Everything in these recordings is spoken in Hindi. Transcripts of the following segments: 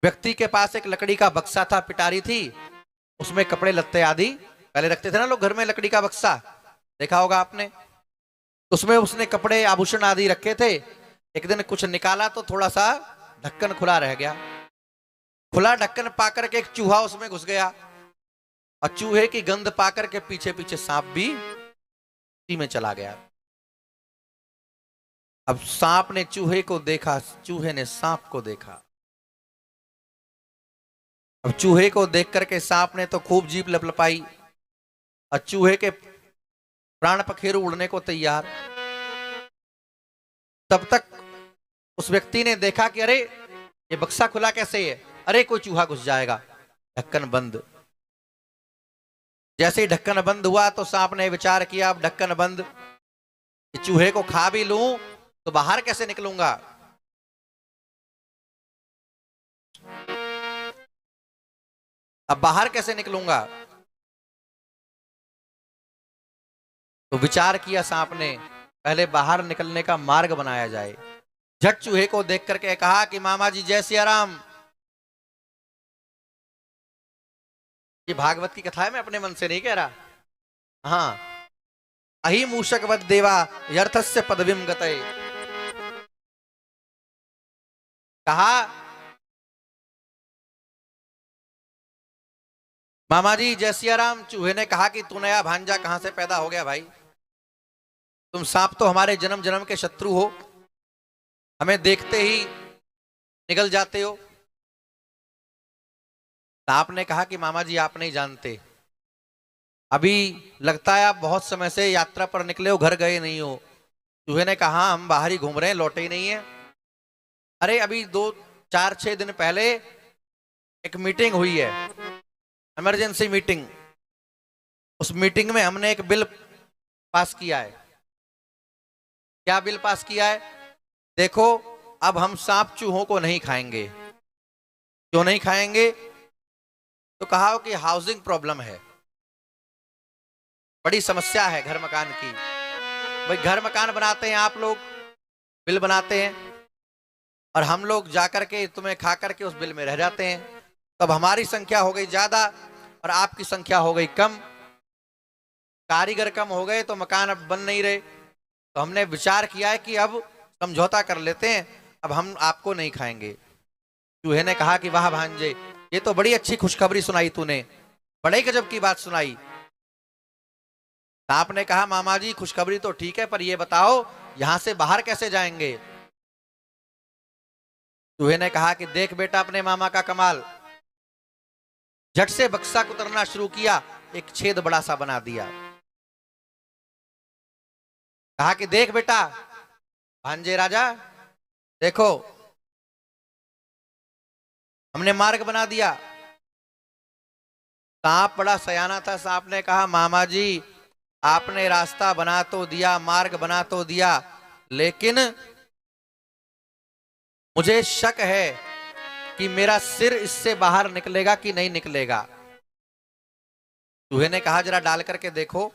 व्यक्ति के पास एक लकड़ी का बक्सा था, पिटारी थी, उसमें कपड़े लत्ते आदि पहले रखते थे ना लोग घर में, लकड़ी का बक्सा देखा होगा आपने। उसमें उसने कपड़े आभूषण आदि रखे थे। एक दिन कुछ निकाला तो थोड़ा सा ढक्कन खुला रह गया। खुला ढक्कन पाकर के एक चूहा उसमें घुस गया, और चूहे की गंध पाकर के पीछे पीछे सांप भी उसी में चला गया। अब सांप ने चूहे को देखा, चूहे ने सांप को देखा। अब चूहे को देख करके सांप ने तो खूब जीभ लपलपाई, और चूहे के प्राण पखेरु उड़ने को तैयार। तब तक उस व्यक्ति ने देखा कि अरे ये बक्सा खुला कैसे है, अरे कोई चूहा घुस जाएगा, ढक्कन बंद। जैसे ही ढक्कन बंद हुआ तो सांप ने विचार किया, अब ढक्कन बंद, चूहे को खा भी लूं तो बाहर कैसे निकलूंगा। अब बाहर कैसे निकलूंगा। तो विचार किया सांप ने, पहले बाहर निकलने का मार्ग बनाया जाए। झट चूहे को देख करके कहा कि मामा जी जय सिया राम। ये भागवत की कथा है, मैं अपने मन से नहीं कह रहा। हाँ, अहि मूषकवद देवा यर्थस्य पदवीम गतये। कहा मामा जी जय सिया राम। चूहे ने कहा कि तू नया भांजा कहां से पैदा हो गया भाई, तुम सांप तो हमारे जन्म जन्म के शत्रु हो, हमें देखते ही निकल जाते हो। सांप ने कहा कि मामा जी आप नहीं जानते, अभी लगता है आप बहुत समय से यात्रा पर निकले हो, घर गए नहीं हो। चूहे ने कहा हम बाहर ही घूम रहे हैं, लौटे ही नहीं है। अरे अभी 2-4-6 दिन पहले एक मीटिंग हुई है, इमरजेंसी मीटिंग। उस मीटिंग में हमने एक बिल पास किया है। क्या बिल पास किया है? देखो, अब हम सांप चूहों को नहीं खाएंगे। क्यों नहीं खाएंगे? तो कहा कि हाउसिंग प्रॉब्लम है, बड़ी समस्या है घर मकान की। भाई घर मकान बनाते हैं आप लोग, बिल बनाते हैं, और हम लोग जाकर के तुम्हें खा करके उस बिल में रह जाते हैं। तब हमारी संख्या हो गई ज्यादा और आपकी संख्या हो गई कम, कारीगर कम हो गए तो मकान अब बन नहीं रहे। तो हमने विचार किया है कि अब समझौता कर लेते हैं, अब हम आपको नहीं खाएंगे। चूहे ने कहा कि वाह भांजे, ये तो बड़ी अच्छी खुशखबरी सुनाई तूने, बड़े गजब की बात सुनाई। सांप ने कहा मामा जी खुशखबरी तो ठीक है, पर ये बताओ यहां से बाहर कैसे जाएंगे। चूहे ने कहा कि देख बेटा अपने मामा का कमाल। झट से बक्सा कुतरना शुरू किया, एक छेद बड़ा सा बना दिया। कहा कि देख बेटा भांजे राजा, देखो हमने मार्ग बना दिया। सांप बड़ा सयाना था, सांप ने कहा मामा जी आपने रास्ता बना तो दिया, मार्ग बना तो दिया, लेकिन मुझे शक है कि मेरा सिर इससे बाहर निकलेगा कि नहीं निकलेगा। चूहे ने कहा जरा डाल करके देखो।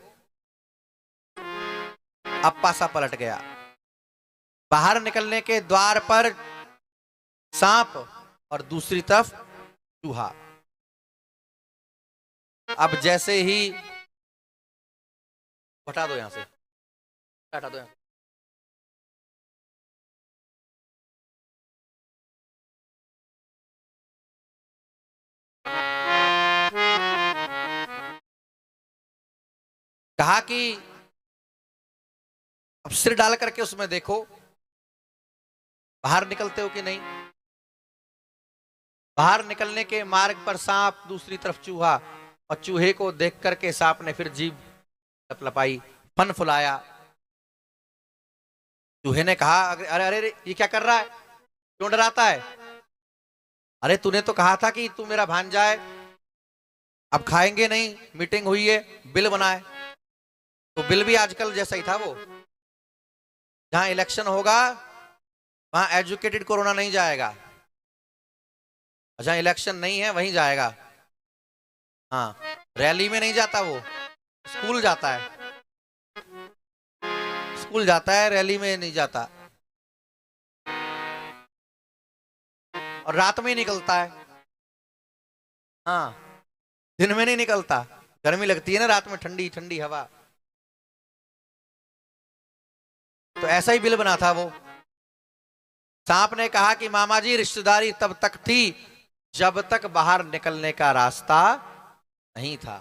अब पासा पलट गया। बाहर निकलने के द्वार पर सांप और दूसरी तरफ चूहा। अब जैसे ही हटा दो यहां से, हटा दो यहां से। कहा कि अब सिर डाल करके उसमें देखो बाहर निकलते हो कि नहीं। बाहर निकलने के मार्ग पर सांप, दूसरी तरफ चूहा, और चूहे को देख करके सांप ने फिर जीभ लपलपाई, फन फुलाया। चूहे ने कहा अरे अरे अरे ये क्या कर रहा है, क्यों डराता है। अरे तूने तो कहा था कि तू मेरा भांजा है, अब खाएंगे नहीं, मीटिंग हुई है, बिल बनाए। तो बिल भी आजकल जैसा ही था वो, जहां इलेक्शन होगा वहां एजुकेटेड कोरोना नहीं जाएगा, जहां इलेक्शन नहीं है वहीं जाएगा। हाँ, रैली में नहीं जाता वो, स्कूल जाता है, स्कूल जाता है, रैली में नहीं जाता, और रात में ही निकलता है। हाँ, दिन में नहीं निकलता, गर्मी लगती है ना रात में, ठंडी ठंडी हवा। तो ऐसा ही बिल बना था वो। सांप ने कहा कि मामा जी रिश्तेदारी तब तक थी जब तक बाहर निकलने का रास्ता नहीं था।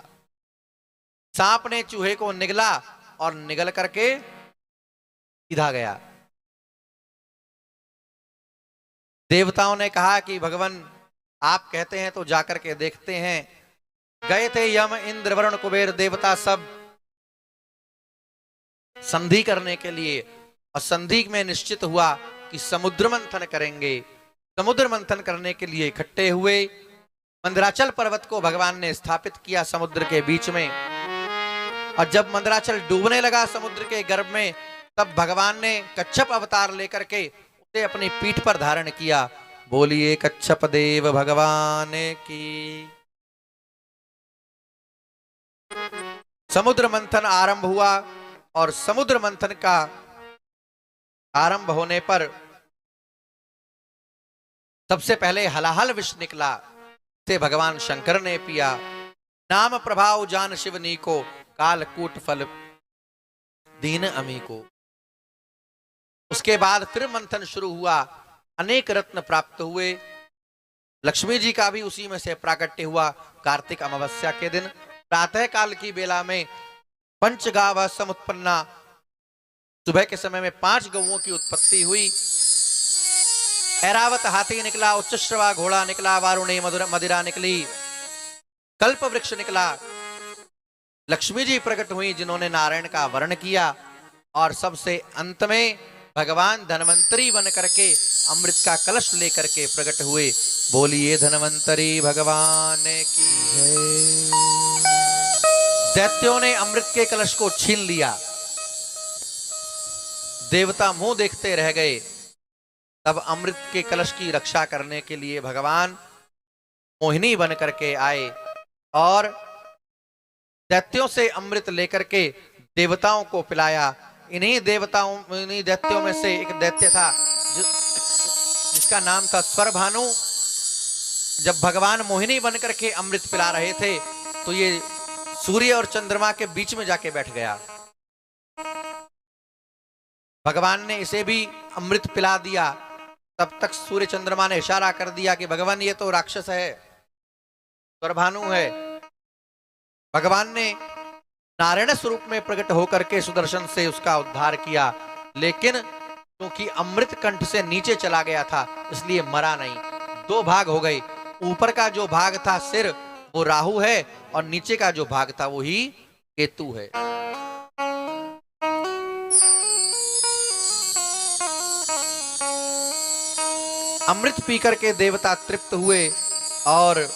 सांप ने चूहे को निगला और निगल करके सीधा गया। देवताओं ने कहा कि भगवान आप कहते हैं तो जाकर के देखते हैं। गए थे यम, इंद्र, वरुण, कुबेर देवता सब संधि करने के लिए, और संधि में निश्चित हुआ कि समुद्र मंथन करेंगे। समुद्र मंथन करने के लिए इकट्ठे हुए। मंदराचल पर्वत को भगवान ने स्थापित किया समुद्र के बीच में, और जब मंदराचल डूबने लगा समुद्र के गर्भ में, तब भगवान ने कच्छप अवतार लेकर के उसे अपनी पीठ पर धारण किया। बोलिए कच्छप देव भगवान की। समुद्र मंथन आरंभ हुआ, और समुद्र मंथन का आरंभ होने पर सबसे पहले हलाहल विष निकला, से भगवान शंकर ने पिया। नाम प्रभाव जान शिवनी को, कालकूट फल दीन अमी को। उसके बाद फिर मंथन शुरू हुआ, अनेक रत्न प्राप्त हुए। लक्ष्मी जी का भी उसी में से प्राकट्य हुआ। कार्तिक अमावस्या के दिन प्रातः काल की बेला में पंचगाव समुत्पन्ना, सुबह के समय में 5 गौओं की उत्पत्ति हुई। ऐरावत हाथी निकला, उच्चश्रवा घोड़ा निकला, वारुणी मदिरा निकली, कल्प वृक्ष निकला। लक्ष्मी जी प्रकट हुई जिन्होंने नारायण का वर्ण किया, और सबसे अंत में भगवान धन्वंतरी बन करके अमृत का कलश लेकर के प्रकट हुए। बोलिए धन्वंतरी भगवान की जय। दैत्यों ने अमृत के कलश को छीन लिया, देवता मुंह देखते रह गए। तब अमृत के कलश की रक्षा करने के लिए भगवान मोहिनी बन करके आए, और दैत्यों से अमृत लेकर के देवताओं को पिलाया। इन्हीं दैत्यों में से एक दैत्य था जिसका नाम था स्वरभानु। जब भगवान मोहिनी बन करके अमृत पिला रहे थे, तो ये सूर्य और चंद्रमा के बीच में जाके बैठ गया। भगवान ने इसे भी अमृत पिला दिया। तब तक सूर्य चंद्रमा ने इशारा कर दिया कि भगवान ये तो राक्षस है, स्वरभानु है। भगवान ने नारायण स्वरूप में प्रकट होकर के सुदर्शन से उसका उद्धार किया, लेकिन क्योंकि अमृत कंठ से नीचे चला गया था इसलिए मरा नहीं। 2 भाग हो गए। ऊपर का जो भाग था सिर, वो राहु है, और नीचे का जो भाग था वो ही केतु है। अमृत पी करके देवता तृप्त हुए, और